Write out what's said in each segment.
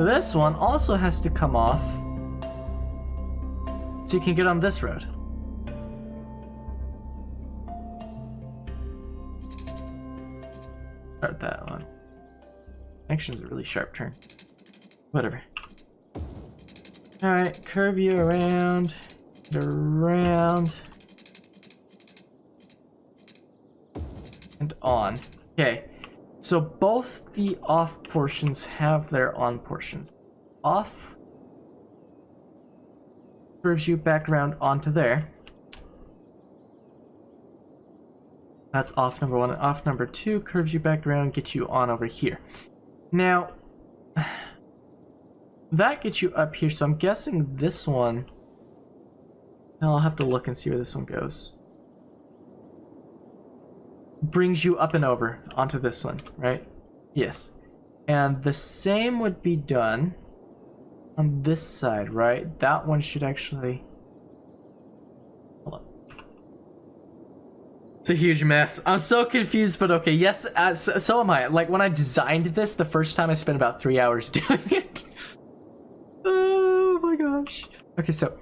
This one also has to come off so you can get on this road. Start that one. Action is a really sharp turn. Whatever. Alright, curve you around, and on. Okay, so both the off portions have their on portions. Off curves you back around onto there. That's off number one. And off number two curves you back around, gets you on over here. Now, that gets you up here, so I'm guessing this one... I'll have to look and see where this one goes. Brings you up and over onto this one, right? Yes. And the same would be done on this side, right? That one should actually... Hold on. It's a huge mess. I'm so confused, but okay. Yes, so am I. Like, when I designed this, the first time I spent about 3 hours doing it. Oh my gosh. Okay, so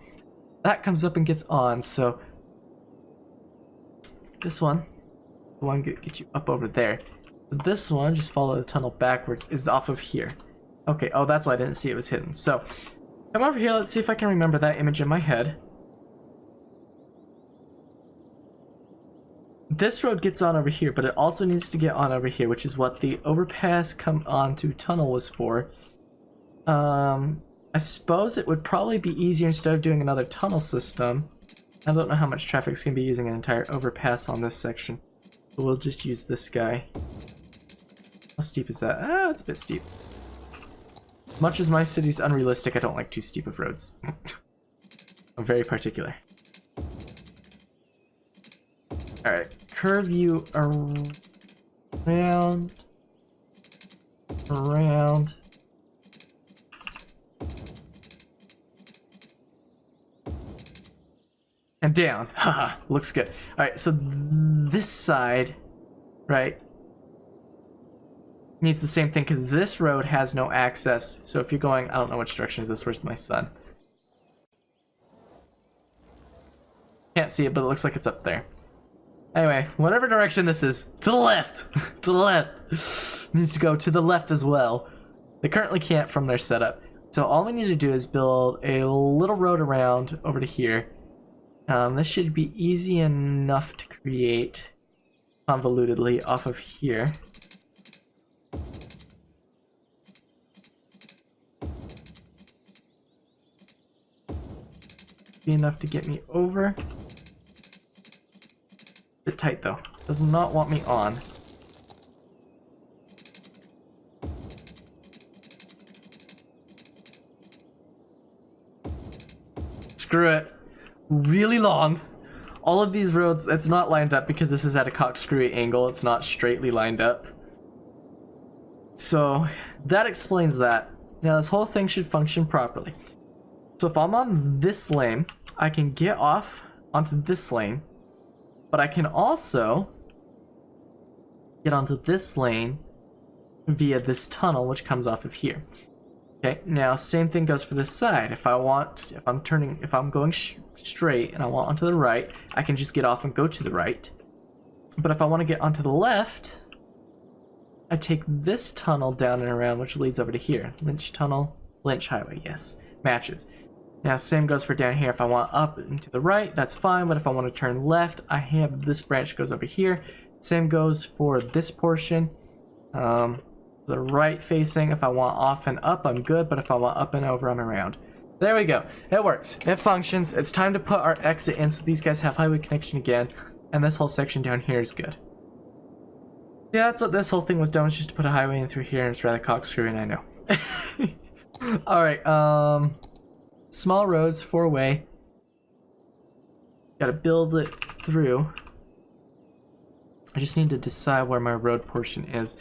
that comes up and gets on, so this one, the one get you up over there. This one, just follow the tunnel backwards, is off of here. Okay, oh, that's why I didn't see it was hidden. So, come over here, let's see if I can remember that image in my head. This road gets on over here, but it also needs to get on over here, which is what the overpass come onto tunnel was for. I suppose it would probably be easier instead of doing another tunnel system. I don't know how much traffic's going to be using an entire overpass on this section. But we'll just use this guy. How steep is that? Ah, it's a bit steep. Much as my city's unrealistic, I don't like too steep of roads. I'm very particular. Alright, curve you around. And down. Haha, looks good. Alright, so this side, right, needs the same thing because this road has no access. So if you're going, I don't know which direction is this. Where's my sun? Can't see it, but it looks like it's up there. Anyway, whatever direction this is, to the left. To the left. Needs to go to the left as well. They currently can't from their setup. So all we need to do is build a little road around over to here. This should be easy enough to create convolutedly off of here. Be enough to get me over. Bit tight though. Does not want me on. Screw it. Really long. All of these roads, it's not lined up because this is at a corkscrewy angle. It's not straightly lined up. So that explains that. Now this whole thing should function properly. So if I'm on this lane, I can get off onto this lane, but I can also get onto this lane via this tunnel, which comes off of here. Okay, now same thing goes for this side. If I'm going straight and I want onto the right, I can just get off and go to the right. But if I want to get onto the left, I take this tunnel down and around, which leads over to here. Lynch Tunnel, Lynch Highway, yes, matches. Now same goes for down here. If I want up and to the right, that's fine, but if I want to turn left, I have this branch goes over here. Same goes for this portion. The right facing, if I want off and up, I'm good, but if I want up and over, I'm around. There we go. It works. It functions. It's time to put our exit in so these guys have highway connection again, and this whole section down here is good. Yeah, that's what this whole thing was done, was just to put a highway in through here, and it's rather corkscrewy, and I know. Alright, small roads, 4-way. Gotta build it through. I just need to decide where my road portion is.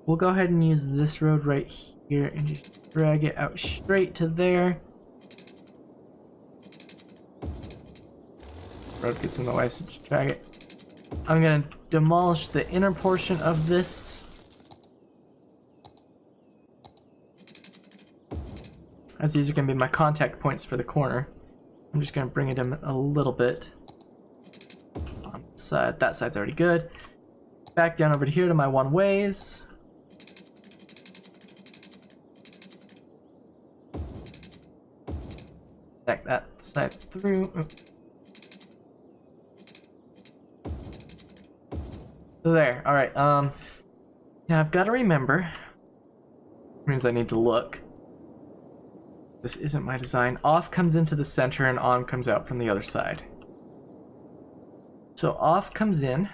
We'll go ahead and use this road right here and just drag it out straight to there. Road gets in the way, so just drag it. I'm gonna demolish the inner portion of this. as these are going to be my contact points for the corner. I'm just going to bring it in a little bit on the side. That side's already good. Back down over here to my one ways. Back that side through. Oops. So there. All right. Now I've got to remember. Means I need to look. This isn't my design. Off comes into the center and on comes out from the other side. So off comes in.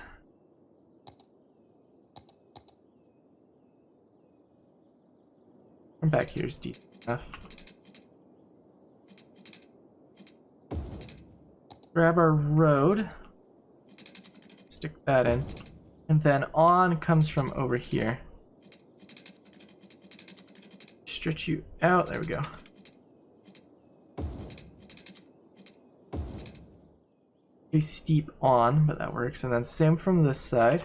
From back here is decent enough. Grab our road. Stick that in. And then on comes from over here. Stretch you out. There we go. A steep on, but that works. And then same from this side.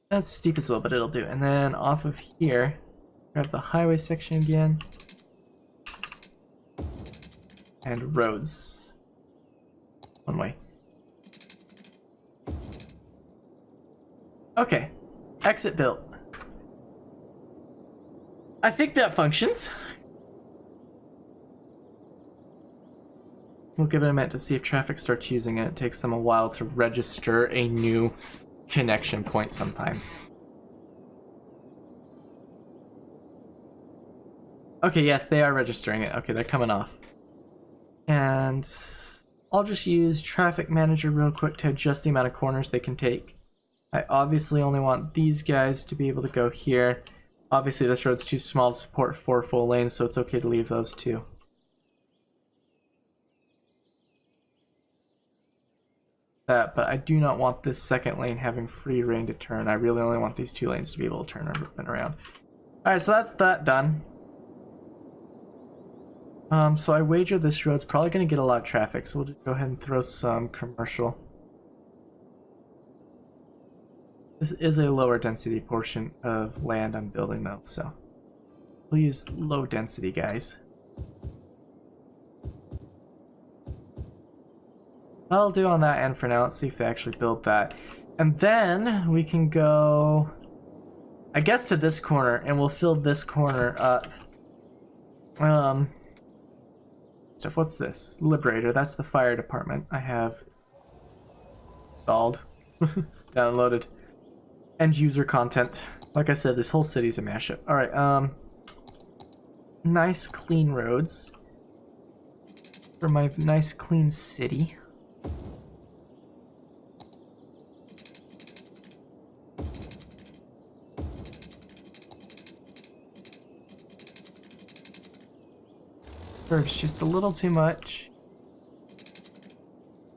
That's steep as well, but it'll do. And then off of here, grab the highway section again. And roads. One way. Okay. Exit built. I think that functions. We'll give it a minute to see if traffic starts using it. It takes them a while to register a new connection point sometimes. Okay, yes, they are registering it. Okay, they're coming off. And I'll just use Traffic Manager real quick to adjust the amount of corners they can take. I obviously only want these guys to be able to go here. Obviously this road's too small to support 4 full lanes, so it's okay to leave those 2. But I do not want this second lane having free reign to turn. I really only want these 2 lanes to be able to turn around. Alright, so that's that done. So I wager this road's probably going to get a lot of traffic, so we'll just go ahead and throw some commercial. This is a lower density portion of land I'm building though, so we'll use low density guys. That'll do on that end for now. Let's see if they actually build that. And then we can go, I guess, to this corner, and we'll fill this corner up. So what's this? Liberator, that's the fire department. I have installed, downloaded. End user content. Like I said, this whole city's a mashup. Alright, nice clean roads for my nice clean city. Curve's just a little too much.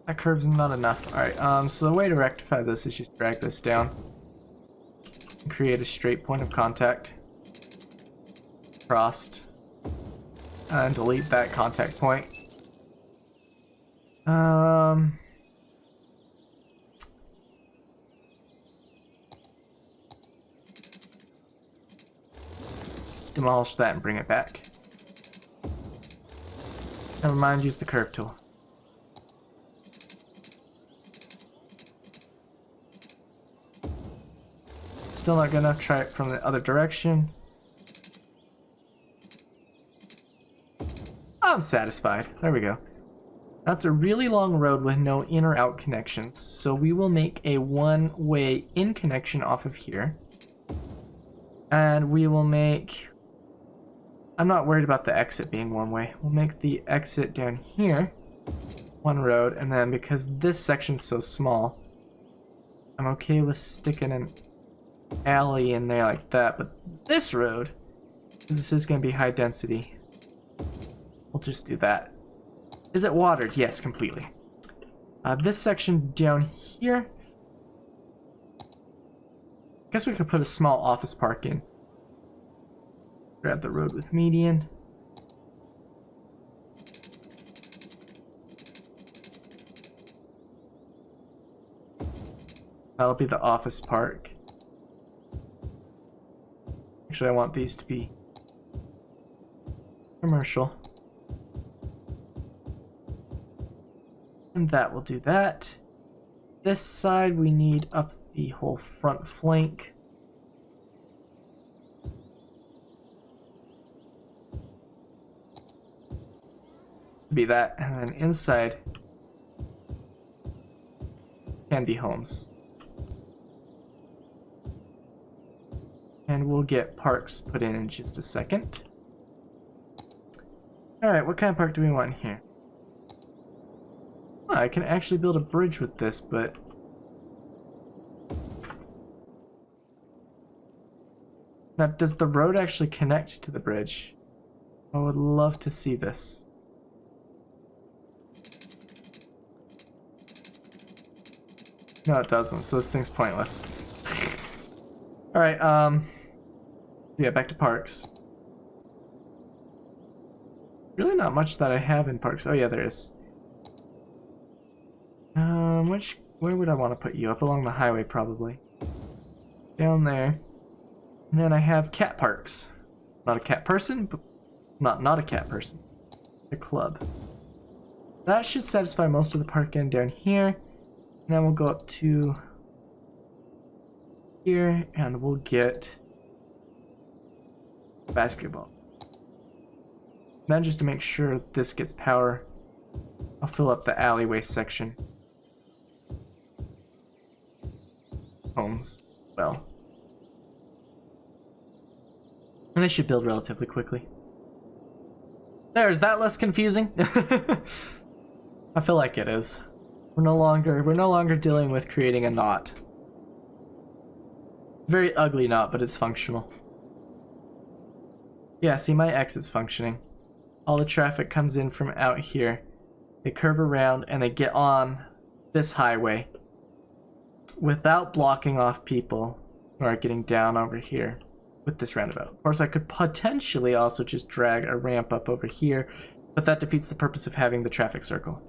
That curve's not enough. Alright, so the way to rectify this is just drag this down. And create a straight point of contact. Crossed. And delete that contact point. Demolish that and bring it back. Never mind, use the curve tool. Still not good enough, try it from the other direction. I'm satisfied. There we go. That's a really long road with no in or out connections, so we will make a one-way in connection off of here. And we will make... I'm not worried about the exit being one way. We'll make the exit down here one road, and then because this section's so small, I'm okay with sticking an alley in there like that, but this road, because this is going to be high density, we'll just do that. Is it watered? Yes, completely. This section down here, I guess we could put a small office park in. Grab the road with median. That'll be the office park. Actually, I want these to be commercial. And that will do that. This side, we need up the whole front flank. Be that, and then inside can be homes. And we'll get parks put in just a second. Alright, what kind of park do we want here? Oh, I can actually build a bridge with this, but... Now, does the road actually connect to the bridge? I would love to see this. No, it doesn't, so this thing's pointless. Alright, yeah, back to parks. Really not much that I have in parks. Oh yeah, there is. Where would I want to put you? Up along the highway, probably. Down there. And then I have cat parks. Not a cat person, but not a cat person. A club. That should satisfy most of the park end down here. And then we'll go up to here and we'll get basketball. Then just to make sure this gets power, I'll fill up the alleyway section. Homes. Well. And they should build relatively quickly. There, is that less confusing? I feel like it is. We're no longer dealing with creating a knot. Very ugly knot, but it's functional. Yeah, see, my exit's functioning. All the traffic comes in from out here. They curve around and they get on this highway without blocking off people who are getting down over here with this roundabout. Of course, I could potentially also just drag a ramp up over here, but that defeats the purpose of having the traffic circle.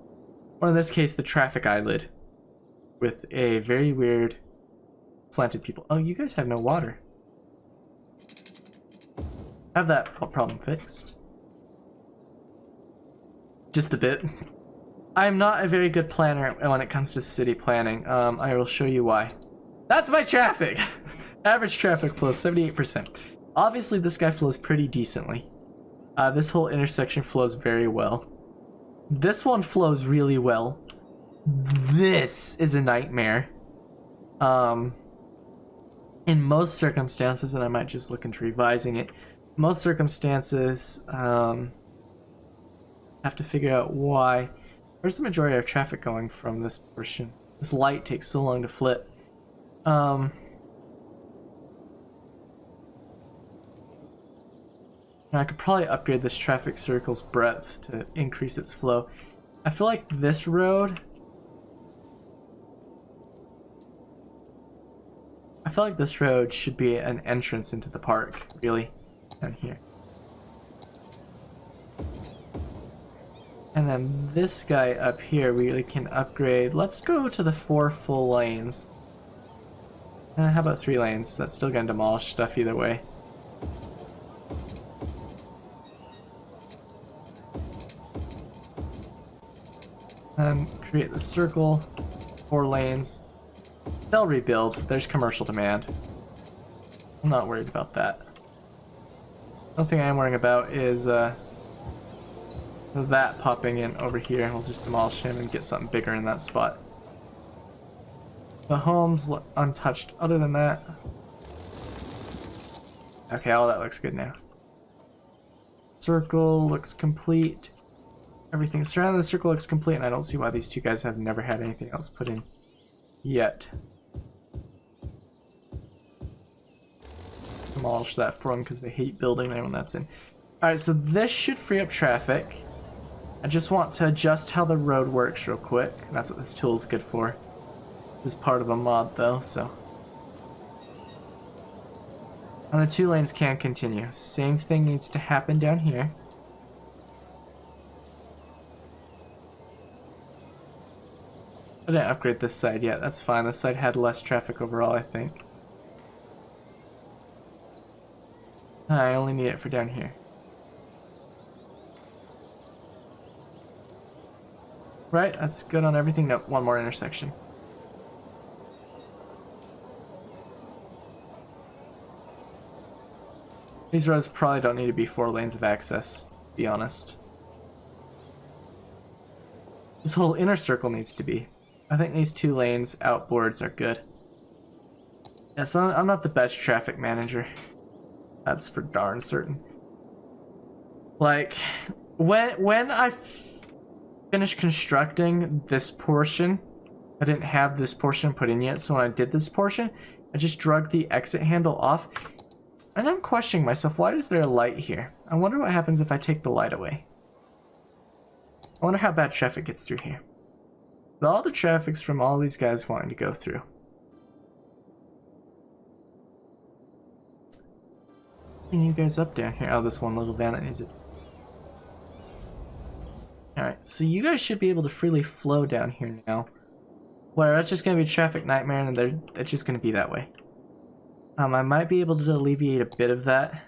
Or in this case, the traffic eyelid with a very weird slanted people. Oh, you guys have no water. Have that problem fixed. Just a bit. I'm not a very good planner when it comes to city planning. I will show you why. That's my traffic! Average traffic flow, 78%. Obviously, this guy flows pretty decently. This whole intersection flows very well. This one flows really well. This is a nightmare. In most circumstances, and I might just look into revising it, most circumstances, have to figure out why. Where's the majority of traffic going from this portion? This light takes so long to flip. I could probably upgrade this traffic circle's breadth to increase its flow. I feel like this road... should be an entrance into the park, really, down here. And then this guy up here, we really can upgrade. Let's go to the 4 full lanes. How about 3 lanes? That's still gonna demolish stuff either way. And create the circle, 4 lanes. They'll rebuild. There's commercial demand. I'm not worried about that. The only thing I am worrying about is that popping in over here. We'll just demolish him and get something bigger in that spot. The home's untouched. Other than that, okay, all that looks good now. Circle looks complete. Everything surrounding the circle looks complete, and I don't see why these 2 guys have never had anything else put in yet. Demolish that for them because they hate building there when that's in. Alright, so this should free up traffic. I just want to adjust how the road works real quick. That's what this tool is good for. This is part of a mod though, so. And the 2 lanes can continue. Same thing needs to happen down here. I didn't upgrade this side yet. That's fine. This side had less traffic overall, I think. I only need it for down here. Right, that's good on everything. No, one more intersection. These roads probably don't need to be 4 lanes of access, to be honest. This whole inner circle needs to be. I think these 2 lanes outboards are good. Yeah, so I'm not the best traffic manager. That's for darn certain. Like, when I finished constructing this portion, I didn't have this portion put in yet, so when I did this portion, I just drug the exit handle off. And I'm questioning myself, why is there a light here? I wonder what happens if I take the light away. I wonder how bad traffic gets through here. All the traffic's from all these guys wanting to go through. Bring you guys up down here. Oh, this one little van that needs it. Alright, so you guys should be able to freely flow down here now. Where that's just going to be a traffic nightmare, and it's just going to be that way. I might be able to alleviate a bit of that.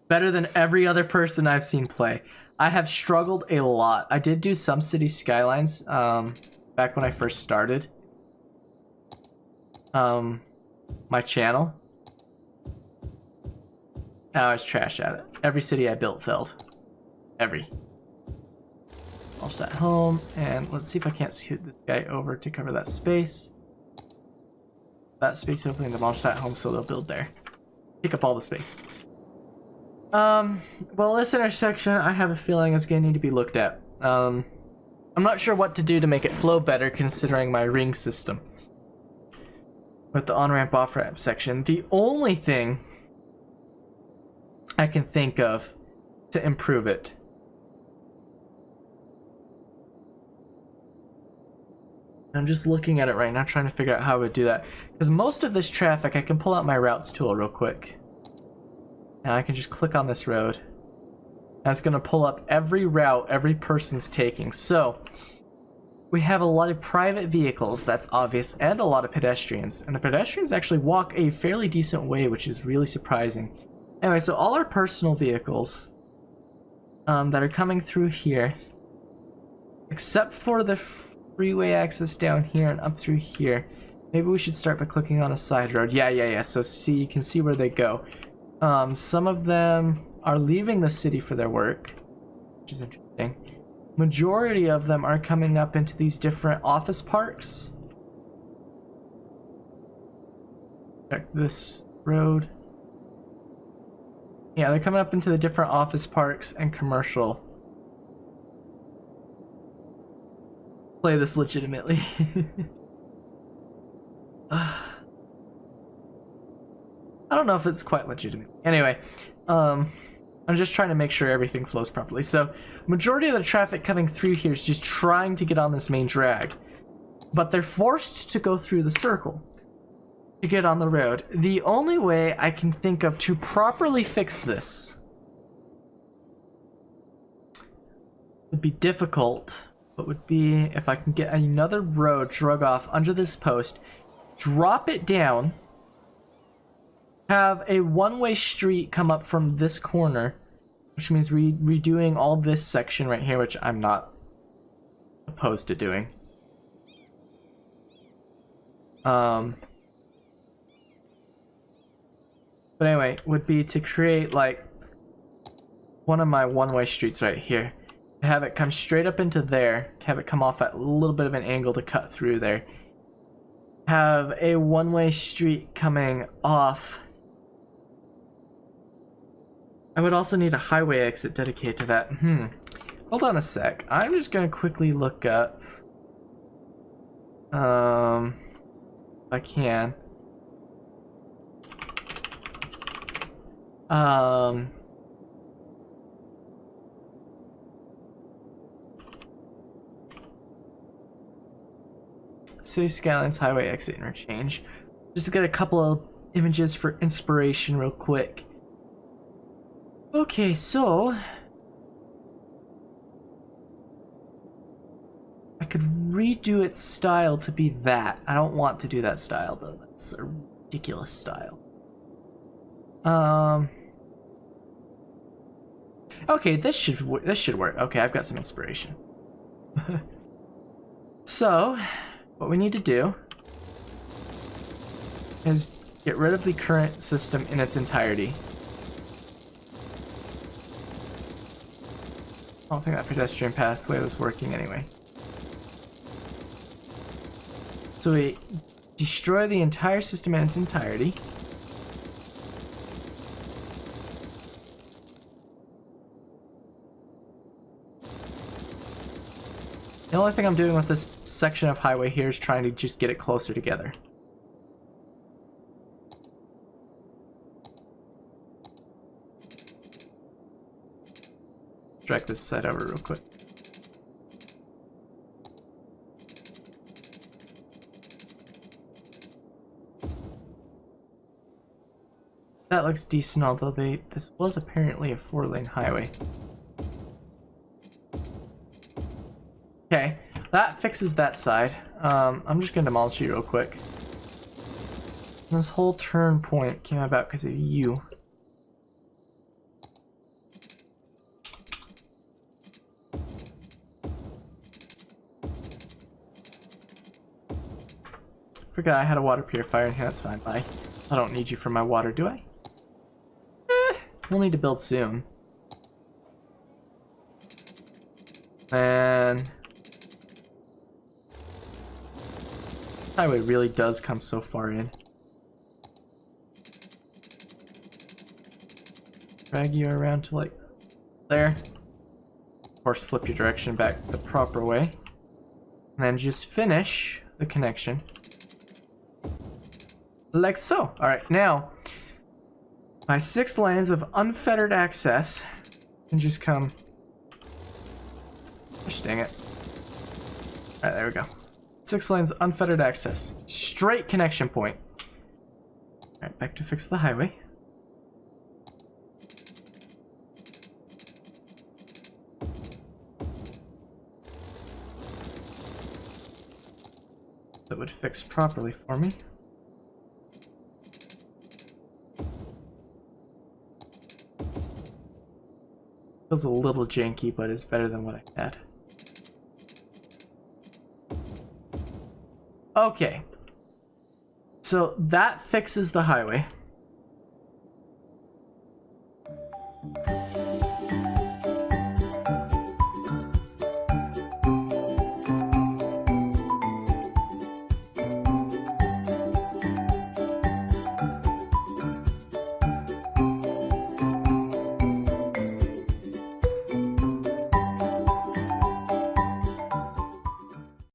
Better than every other person I've seen play. I have struggled a lot. I did do some city skylines back when I first started my channel. I was trash at it. Every city I built failed. Every. Launch that home, and let's see if I can't scoot this guy over to cover that space. That space opening to launch that home, so they'll build there. Take up all the space. Well, this intersection, I have a feeling is going to need to be looked at. I'm not sure what to do to make it flow better, considering my ring system with the on-ramp, off-ramp section. The only thing I can think of to improve it I'm just looking at it right now, trying to figure out how I would do that. Because most of this traffic, I can pull out my routes tool real quick. Now I can just click on this road. And it's going to pull up every route every person's taking. So, we have a lot of private vehicles, that's obvious, and a lot of pedestrians. And the pedestrians actually walk a fairly decent way, which is really surprising. Anyway, so all our personal vehicles that are coming through here, except for the freeway access down here and up through here. Maybe we should start by clicking on a side road. Yeah. So see, you can see where they go. Some of them are leaving the city for their work, which is interesting. Majority of them are coming up into these different office parks. Check this road. Yeah, they're coming up into the different office parks and commercial. Play this legitimately. I don't know if it's quite legitimate. Anyway, I'm just trying to make sure everything flows properly. So, majority of the traffic coming through here is just trying to get on this main drag. But they're forced to go through the circle to get on the road. The only way I can think of to properly fix this would be difficult, but would be if I can get another road drug off under this post, drop it down, have a one-way street come up from this corner, which means redoing all this section right here, which I'm not opposed to doing. But anyway, would be to create like one of my one-way streets right here. To have it come straight up into there, to have it come off at a little bit of an angle to cut through there. Have a one-way street coming off. I would also need a highway exit dedicated to that. Hold on a sec. I'm just gonna quickly look up if I can. City Skylines highway exit interchange. Just to get a couple of images for inspiration real quick. Okay, so I could redo its style to be that. I don't want to do that style though. That's a ridiculous style. Okay, this should work. Okay, I've got some inspiration. So, what we need to do is get rid of the current system in its entirety. I don't think that pedestrian pathway was working anyway. So we destroy the entire system in its entirety. The only thing I'm doing with this section of highway here is trying to just get it closer together. Drag this side over real quick. That looks decent, although this was apparently a 4-lane highway. Okay, that fixes that side. I'm just gonna demolish you real quick. This whole turn point came about because of you. Forgot I had a water purifier in here, that's fine, bye. I don't need you for my water, do I? We'll need to build soon. And highway really does come so far in. Drag you around to like there. Of course, flip your direction back the proper way. And then just finish the connection. Like so. Alright, now my 6 lanes of unfettered access can just come. Gosh dang it. Alright, there we go. 6 lanes, unfettered access. Straight connection point. Alright, back to fix the highway. That would fix properly for me. Feels a little janky, but it's better than what I had. Okay. So that fixes the highway.